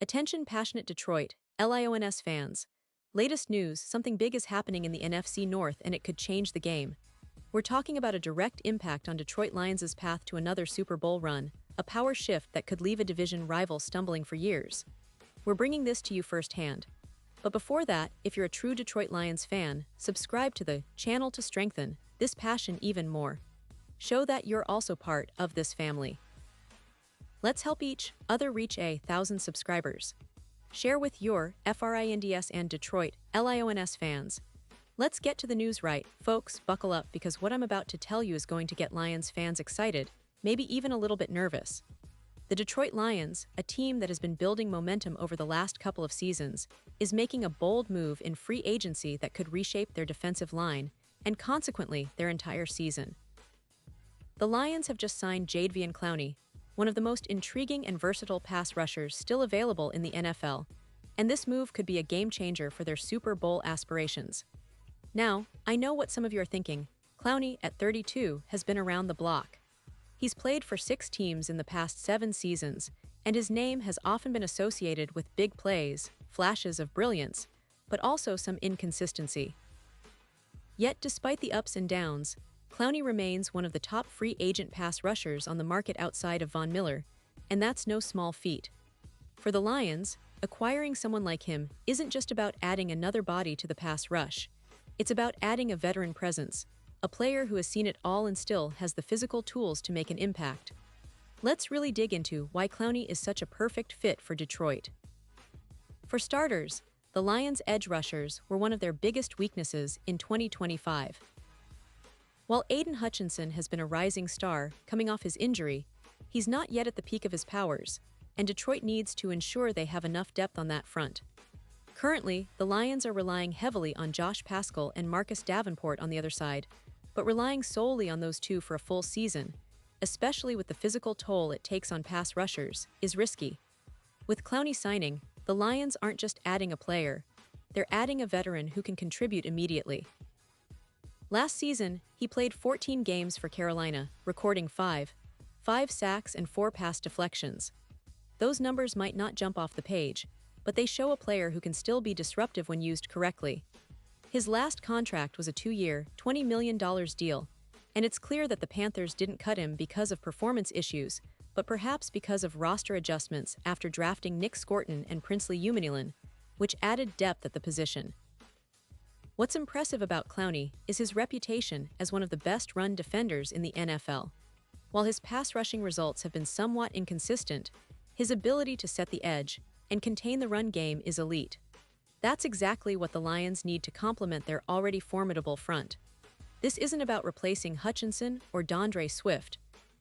Attention passionate Detroit, Lions fans. Latest news, something big is happening in the NFC North and it could change the game. We're talking about a direct impact on Detroit Lions' path to another Super Bowl run, a power shift that could leave a division rival stumbling for years. We're bringing this to you firsthand. But before that, if you're a true Detroit Lions fan, subscribe to the channel to strengthen this passion even more. Show that you're also part of this family. Let's help each other reach 1,000 subscribers. Share with your FRINDS and Detroit LIONS fans. Let's get to the news right, folks, buckle up because what I'm about to tell you is going to get Lions fans excited, maybe even a little bit nervous. The Detroit Lions, a team that has been building momentum over the last couple of seasons, is making a bold move in free agency that could reshape their defensive line and consequently their entire season. The Lions have just signed Jadeveon Clowney, one of the most intriguing and versatile pass rushers still available in the NFL, and this move could be a game-changer for their Super Bowl aspirations. Now, I know what some of you are thinking. Clowney, at 32, has been around the block. He's played for 6 teams in the past 7 seasons, and his name has often been associated with big plays, flashes of brilliance, but also some inconsistency. Yet, despite the ups and downs, Clowney remains one of the top free agent pass rushers on the market outside of Von Miller, and that's no small feat. For the Lions, acquiring someone like him isn't just about adding another body to the pass rush. It's about adding a veteran presence, a player who has seen it all and still has the physical tools to make an impact. Let's really dig into why Clowney is such a perfect fit for Detroit. For starters, the Lions' edge rushers were one of their biggest weaknesses in 2025. While Aiden Hutchinson has been a rising star coming off his injury, he's not yet at the peak of his powers, and Detroit needs to ensure they have enough depth on that front. Currently, the Lions are relying heavily on Josh Paschal and Marcus Davenport on the other side, but relying solely on those two for a full season, especially with the physical toll it takes on pass rushers, is risky. With Clowney signing, the Lions aren't just adding a player, they're adding a veteran who can contribute immediately. Last season, he played 14 games for Carolina, recording 5 sacks and 4 pass deflections. Those numbers might not jump off the page, but they show a player who can still be disruptive when used correctly. His last contract was a 2-year, $20 million deal, and it's clear that the Panthers didn't cut him because of performance issues, but perhaps because of roster adjustments after drafting Nick Scorton and Princely Umanilin, which added depth at the position. What's impressive about Clowney is his reputation as one of the best run defenders in the NFL. While his pass rushing results have been somewhat inconsistent, his ability to set the edge and contain the run game is elite. That's exactly what the Lions need to complement their already formidable front. This isn't about replacing Hutchinson or DeAndre Swift,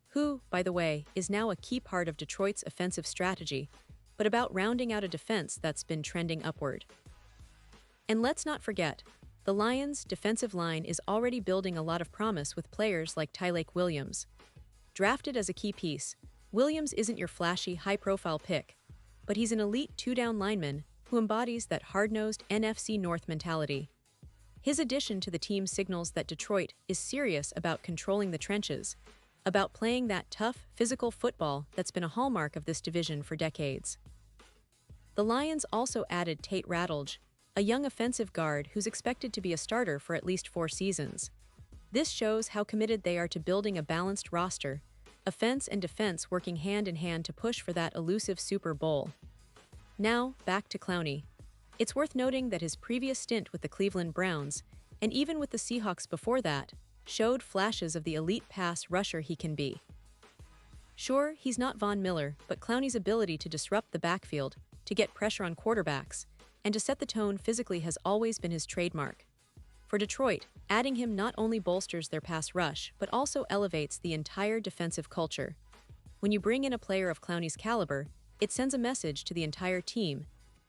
who, by the way, is now a key part of Detroit's offensive strategy, but about rounding out a defense that's been trending upward. And let's not forget, the Lions' defensive line is already building a lot of promise with players like Tyleik Williams. Drafted as a key piece, Williams isn't your flashy, high-profile pick, but he's an elite 2-down lineman who embodies that hard-nosed NFC North mentality. His addition to the team signals that Detroit is serious about controlling the trenches, about playing that tough, physical football that's been a hallmark of this division for decades. The Lions also added Tate Ratledge, a young offensive guard who's expected to be a starter for at least 4 seasons. This shows how committed they are to building a balanced roster, offense and defense working hand in hand to push for that elusive Super Bowl. Now, back to Clowney. It's worth noting that his previous stint with the Cleveland Browns, and even with the Seahawks before that, showed flashes of the elite pass rusher he can be. Sure, he's not Von Miller, but Clowney's ability to disrupt the backfield, to get pressure on quarterbacks, and to set the tone physically has always been his trademark. For Detroit, adding him not only bolsters their pass rush, but also elevates the entire defensive culture. When you bring in a player of Clowney's caliber, it sends a message to the entire team.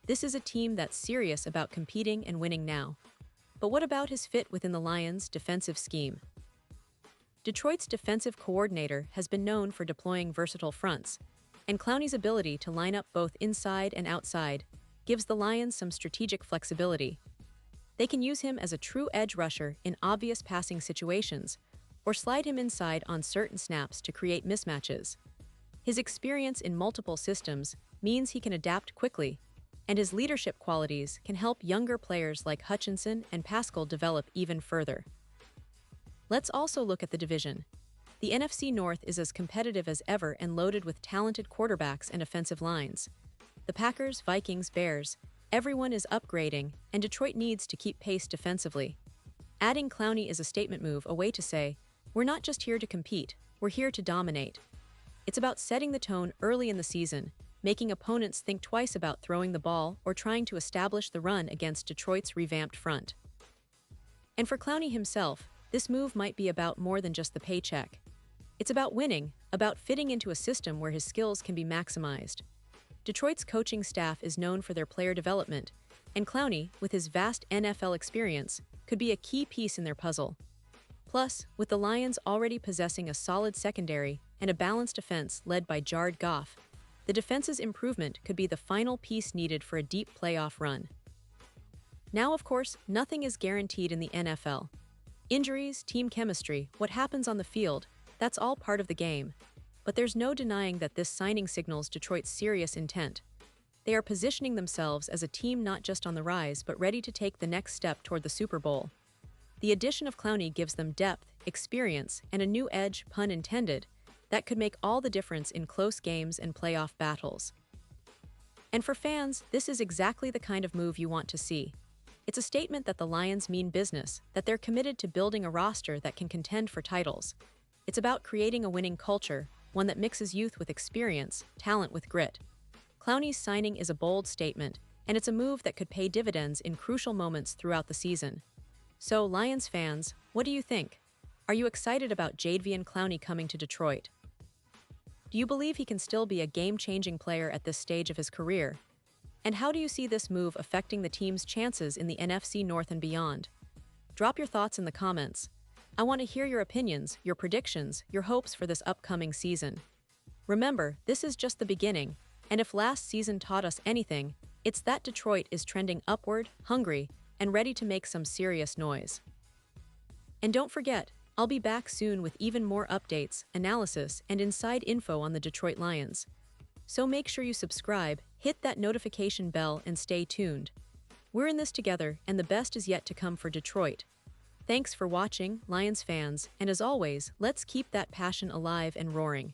This is a team that's serious about competing and winning now. But what about his fit within the Lions' defensive scheme? Detroit's defensive coordinator has been known for deploying versatile fronts, and Clowney's ability to line up both inside and outside gives the Lions some strategic flexibility. They can use him as a true edge rusher in obvious passing situations, or slide him inside on certain snaps to create mismatches. His experience in multiple systems means he can adapt quickly, and his leadership qualities can help younger players like Hutchinson and Pascal develop even further. Let's also look at the division. The NFC North is as competitive as ever and loaded with talented quarterbacks and offensive lines. The Packers, Vikings, Bears, everyone is upgrading, and Detroit needs to keep pace defensively. Adding Clowney is a statement move, a way to say, we're not just here to compete, we're here to dominate. It's about setting the tone early in the season, making opponents think twice about throwing the ball or trying to establish the run against Detroit's revamped front. And for Clowney himself, this move might be about more than just the paycheck. It's about winning, about fitting into a system where his skills can be maximized. Detroit's coaching staff is known for their player development, and Clowney, with his vast NFL experience, could be a key piece in their puzzle. Plus, with the Lions already possessing a solid secondary and a balanced offense led by Jared Goff, the defense's improvement could be the final piece needed for a deep playoff run. Now, of course, nothing is guaranteed in the NFL. Injuries, team chemistry, what happens on the field, that's all part of the game. But there's no denying that this signing signals Detroit's serious intent. They are positioning themselves as a team not just on the rise but ready to take the next step toward the Super Bowl. The addition of Clowney gives them depth, experience, and a new edge, pun intended, that could make all the difference in close games and playoff battles. And for fans, this is exactly the kind of move you want to see. It's a statement that the Lions mean business, that they're committed to building a roster that can contend for titles. It's about creating a winning culture, one that mixes youth with experience, talent with grit. Clowney's signing is a bold statement, and it's a move that could pay dividends in crucial moments throughout the season. So, Lions fans, what do you think? Are you excited about Jadeveon Clowney coming to Detroit? Do you believe he can still be a game-changing player at this stage of his career? And how do you see this move affecting the team's chances in the NFC North and beyond? Drop your thoughts in the comments. I want to hear your opinions, your predictions, your hopes for this upcoming season. Remember, this is just the beginning, and if last season taught us anything, it's that Detroit is trending upward, hungry, and ready to make some serious noise. And don't forget, I'll be back soon with even more updates, analysis, and inside info on the Detroit Lions. So make sure you subscribe, hit that notification bell, and stay tuned. We're in this together, and the best is yet to come for Detroit. Thanks for watching, Lions fans, and as always, let's keep that passion alive and roaring.